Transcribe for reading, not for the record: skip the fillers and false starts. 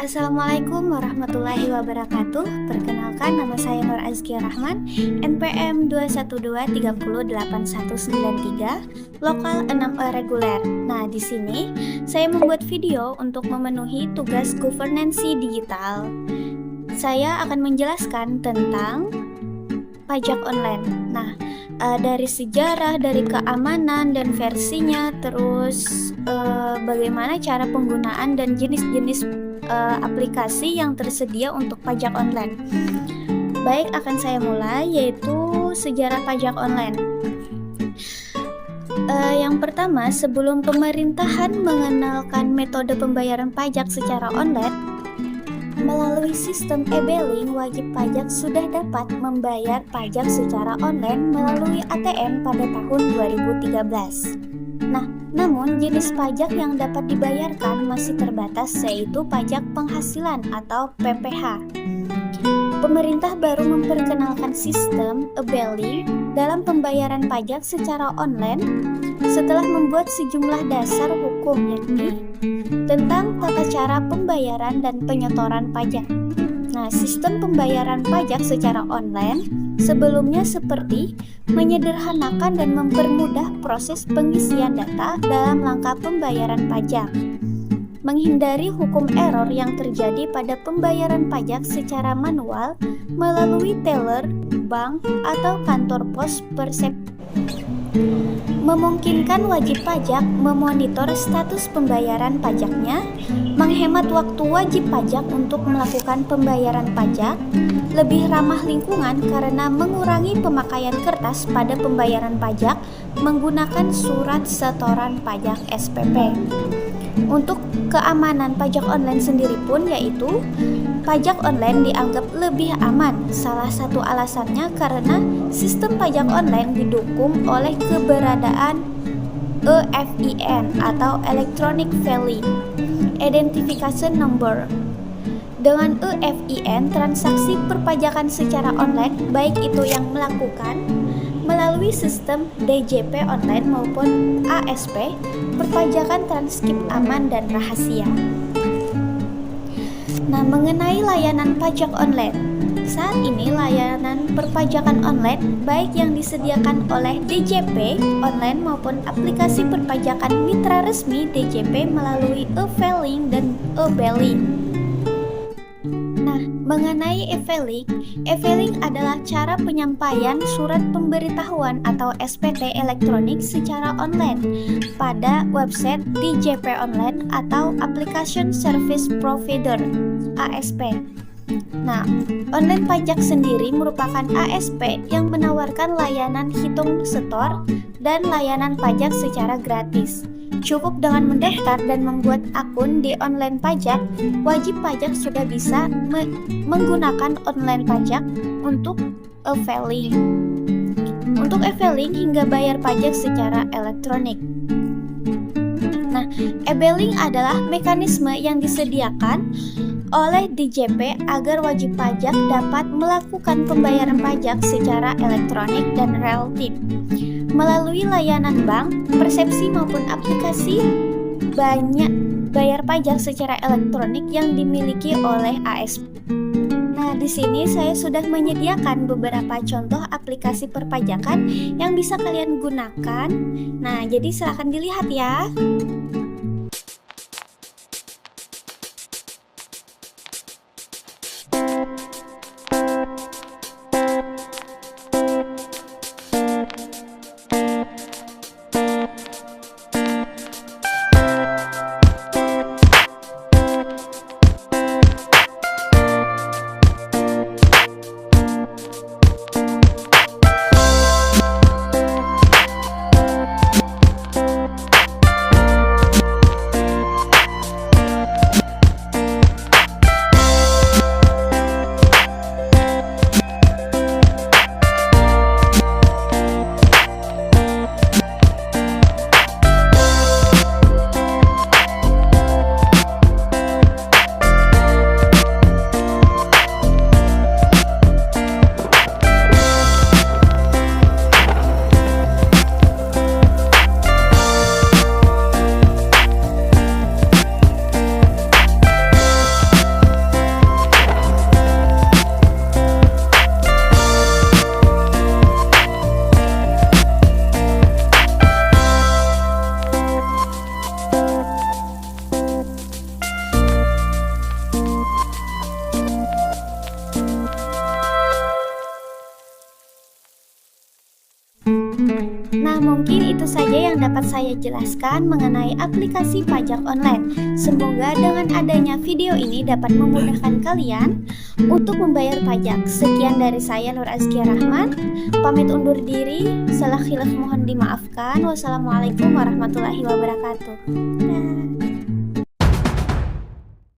Assalamualaikum warahmatullahi wabarakatuh. Perkenalkan, nama saya Nur Azkia Rahman, NPM 212308193, lokal 6E reguler. Nah, di sini saya membuat video untuk memenuhi tugas governansi digital. Saya akan menjelaskan tentang pajak online. Nah, dari sejarah, dari keamanan dan versinya, terus bagaimana cara penggunaan dan jenis-jenis aplikasi yang tersedia untuk pajak online. Baik, akan saya mulai, yaitu sejarah pajak online. Yang pertama, sebelum pemerintahan mengenalkan metode pembayaran pajak secara online, melalui sistem e-billing, wajib pajak sudah dapat membayar pajak secara online melalui ATM pada tahun 2013. Nah, namun jenis pajak yang dapat dibayarkan masih terbatas, yaitu pajak penghasilan atau PPH. Pemerintah baru memperkenalkan sistem e-billing dalam pembayaran pajak secara online setelah membuat sejumlah dasar hukum, yakni tentang tata cara pembayaran dan penyetoran pajak. Nah, sistem pembayaran pajak secara online sebelumnya seperti menyederhanakan dan mempermudah proses pengisian data dalam langkah pembayaran pajak, menghindari hukum error yang terjadi pada pembayaran pajak secara manual melalui teller, bank, atau kantor pos persepsi, memungkinkan wajib pajak memonitor status pembayaran pajaknya, menghemat waktu wajib pajak untuk melakukan pembayaran pajak, lebih ramah lingkungan karena mengurangi pemakaian kertas pada pembayaran pajak menggunakan surat setoran pajak SPP. Untuk keamanan pajak online sendiri pun, yaitu pajak online dianggap lebih aman. Salah satu alasannya karena sistem pajak online didukung oleh keberadaan EFIN atau Electronic Filing Identification Number. Dengan EFIN, transaksi perpajakan secara online, baik itu yang melakukan melalui sistem DJP online maupun ASP, perpajakan transkrip aman dan rahasia. Nah, mengenai layanan pajak online, saat ini layanan perpajakan online baik yang disediakan oleh DJP online maupun aplikasi perpajakan mitra resmi DJP melalui e-filing dan e-billing. Nah, mengenai e-filing adalah cara penyampaian surat pemberitahuan atau SPT elektronik secara online pada website DJP online atau Application Service Provider (ASP). Nah, online pajak sendiri merupakan ASP yang menawarkan layanan hitung setor dan layanan pajak secara gratis. Cukup dengan mendaftar dan membuat akun di online pajak, wajib pajak sudah bisa menggunakan online pajak untuk e-filing. Untuk e-filing hingga bayar pajak secara elektronik. Nah, e-billing adalah mekanisme yang disediakan oleh DJP agar wajib pajak dapat melakukan pembayaran pajak secara elektronik dan real time melalui layanan bank, persepsi maupun aplikasi banyak bayar pajak secara elektronik yang dimiliki oleh ASP. Nah, di sini saya sudah menyediakan beberapa contoh aplikasi perpajakan yang bisa kalian gunakan. Nah, jadi silakan dilihat ya. Nah, mungkin itu saja yang dapat saya jelaskan mengenai aplikasi pajak online. Semoga dengan adanya video ini dapat memudahkan kalian untuk membayar pajak. Sekian dari saya, Nur Azkia Rahman. Pamit undur diri. Salah khilaf mohon dimaafkan. Wassalamualaikum warahmatullahi wabarakatuh. Dah.